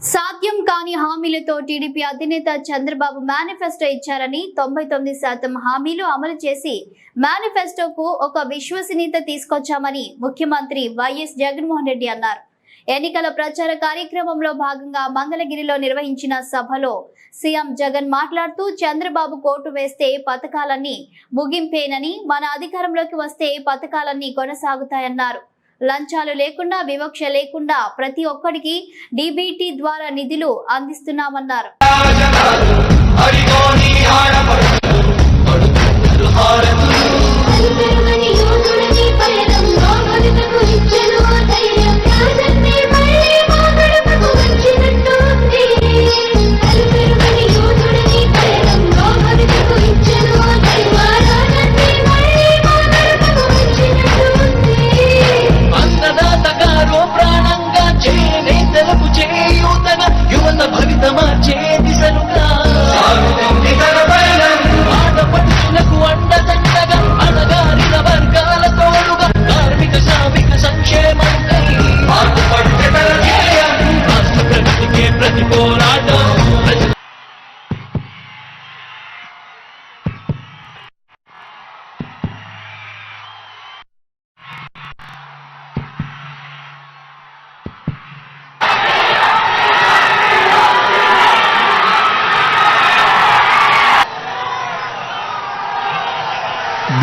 సాధ్యం కాని హామీలతో టీడీపీ అధినేత చంద్రబాబు మేనిఫెస్టో ఇచ్చారని 99% హామీలు అమలు చేసి మేనిఫెస్టోకు ఒక విశ్వసనీయత తీసుకొచ్చామని ముఖ్యమంత్రి వైఎస్ జగన్మోహన్ రెడ్డి అన్నారు. ఎన్నికల ప్రచార కార్యక్రమంలో భాగంగా మంగళగిరిలో నిర్వహించిన సభలో సీఎం జగన్ మాట్లాడుతూ చంద్రబాబు కోటు వేస్తే పథకాలన్నీ ముగింపేనని, మన అధికారంలోకి వస్తే పథకాలన్నీ కొనసాగుతాయన్నారు. లంచాలు లేకుండా, వివక్ష లేకుండా ప్రతి ఒక్కరికి డీబీటీ ద్వారా నిధులు అందిస్తున్నామన్నారు.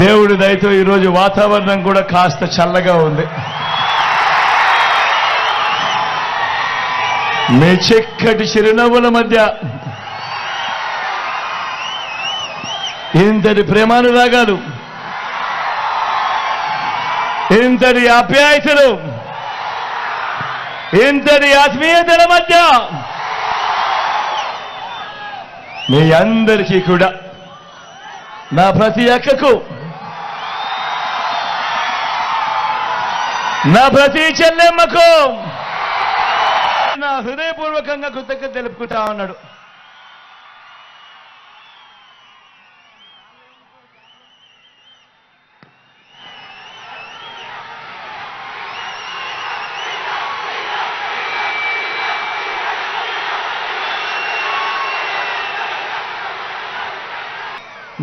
దేవుడి దయతో ఈరోజు వాతావరణం కూడా కాస్త చల్లగా ఉంది. మీ చిక్కటి చిరునవ్వుల మధ్య ఇంతటి ప్రేమానురాగాలు, ఇంతటి ఆప్యాయతలు, ఇంతటి ఆత్మీయతల మధ్య మీ అందరికీ కూడా నా ప్రతి అక్కకు, నా ప్రతి చెల్లెమ్మకు నా హృదయపూర్వకంగా కృతజ్ఞత తెలుపుకుంటా ఉన్నాడు.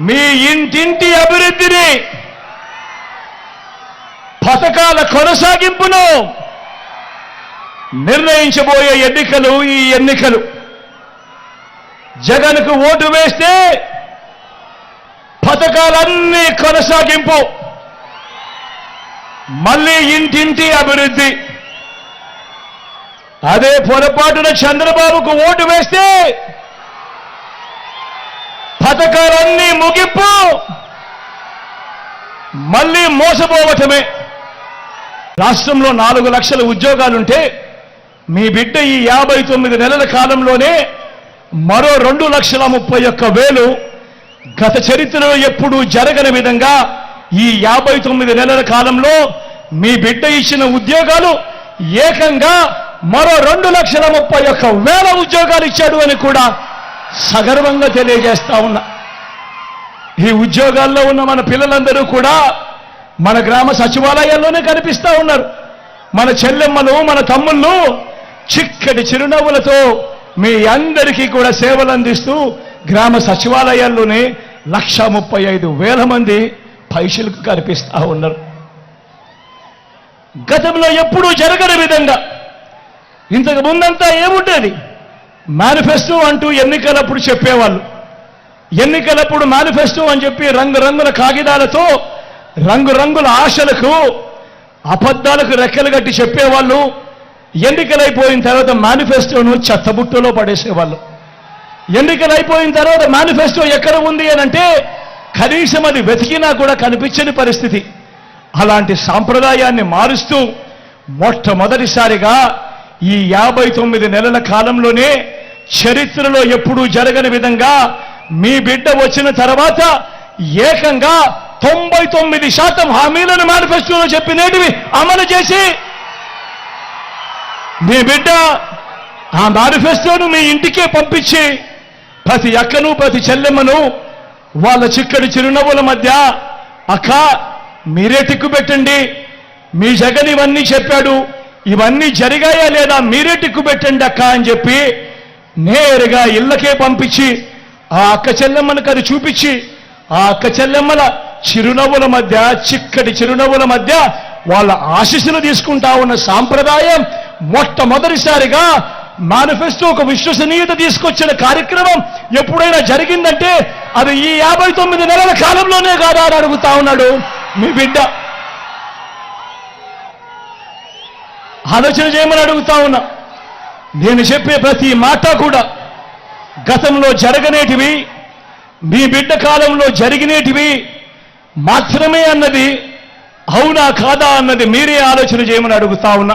మీ ఇంటింటి అభివృద్ధిని, పథకాల కొనసాగింపును నిర్ణయించబోయే ఎన్నికలు ఈ ఎన్నికలు. జగన్కు ఓటు వేస్తే పథకాలన్నీ కొనసాగింపు, మళ్ళీ ఇంటింటి అభివృద్ధి. అదే పొరపాటున చంద్రబాబుకు ఓటు వేస్తే పథకాలన్నీ ముగింపు, మళ్ళీ మోసపోవటమే. రాష్ట్రంలో 4 లక్షల ఉద్యోగాలుంటే మీ బిడ్డ ఈ 59 నెలల కాలంలోనే మరో 2,31,000 గత చరిత్రలో ఎప్పుడూ జరగని విధంగా ఈ 59 నెలల కాలంలో మీ బిడ్డ ఇచ్చిన ఉద్యోగాలు ఏకంగా మరో 2,31,000 ఉద్యోగాలు ఇచ్చాడు అని కూడా సగర్వంగా తెలియజేస్తా ఉన్నా. ఈ ఉద్యోగాల్లో ఉన్న మన పిల్లలందరూ కూడా మన గ్రామ సచివాలయాల్లోనే కనిపిస్తా ఉన్నారు. మన చెల్లెమ్మలు, మన తమ్ముళ్ళు చిక్కటి చిరునవ్వులతో మీ అందరికీ కూడా సేవలు అందిస్తూ గ్రామ సచివాలయాల్లోనే 1,35,000 మంది పైసలకు కనిపిస్తా ఉన్నారు. గతంలో ఎప్పుడూ జరగని విధంగా ఇంతకు ముందంతా ఏముండేది? మేనిఫెస్టో అంటూ ఎన్నికలప్పుడు చెప్పేవాళ్ళు. ఎన్నికలప్పుడు మేనిఫెస్టో అని చెప్పి రంగురంగుల కాగితాలతో, రంగురంగుల ఆశలకు, అబద్ధాలకు రెక్కలు కట్టి చెప్పేవాళ్ళు. ఎన్నికలైపోయిన తర్వాత మేనిఫెస్టోను చెత్తబుట్టలో పడేసేవాళ్ళు. ఎన్నికలైపోయిన తర్వాత మేనిఫెస్టో ఎక్కడ ఉంది అనంటే కనీసం అది వెతికినా కూడా కనిపించని పరిస్థితి. అలాంటి సాంప్రదాయాన్ని మారుస్తూ మొట్టమొదటిసారిగా ఈ 59 నెలల కాలంలోనే చరిత్రలో ఎప్పుడూ జరగని విధంగా మీ బిడ్డ వచ్చిన తర్వాత ఏకంగా 99% హామీలను మేనిఫెస్టోలో చెప్పినేటివి అమలు చేసి మీ బిడ్డ ఆ మేనిఫెస్టోను మీ ఇంటికే పంపించి ప్రతి అక్కను, ప్రతి చెల్లెమ్మను వాళ్ళ చిక్కడి చిరునవ్వుల మధ్య, అక్క మీరే టిక్కు పెట్టండి, మీ జగన్ ఇవన్నీ చెప్పాడు, ఇవన్నీ జరిగాయా లేదా మీరే టిక్కు పెట్టండి అక్క అని చెప్పి నేరుగా ఇళ్ళకే పంపించి ఆ అక్క చెల్లెమ్మలకు అది చూపించి ఆ అక్క చెల్లెమ్మల చిరునవ్వుల మధ్య చిక్కటి చిరునవ్వుల మధ్య వాళ్ళ ఆశీస్సులు తీసుకుంటా ఉన్న సాంప్రదాయం మొట్టమొదటిసారిగా మేనిఫెస్టో ఒక విశ్వసనీయత తీసుకొచ్చిన కార్యక్రమం ఎప్పుడైనా జరిగిందంటే అది ఈ 59 నెలల కాలంలోనే కాదా అని అడుగుతా ఉన్నాడు మీ బిడ్డ. ఆలోచన చేయమని అడుగుతా ఉన్నా. నేను చెప్పే ప్రతి మాట కూడా గతంలో జరగనేటివి, మీ బిడ్డ కాలంలో జరిగినేటివి మాత్రమే అన్నది అవునా కాదా అన్నది మీరే ఆలోచన చేయమని అడుగుతా ఉన్నా.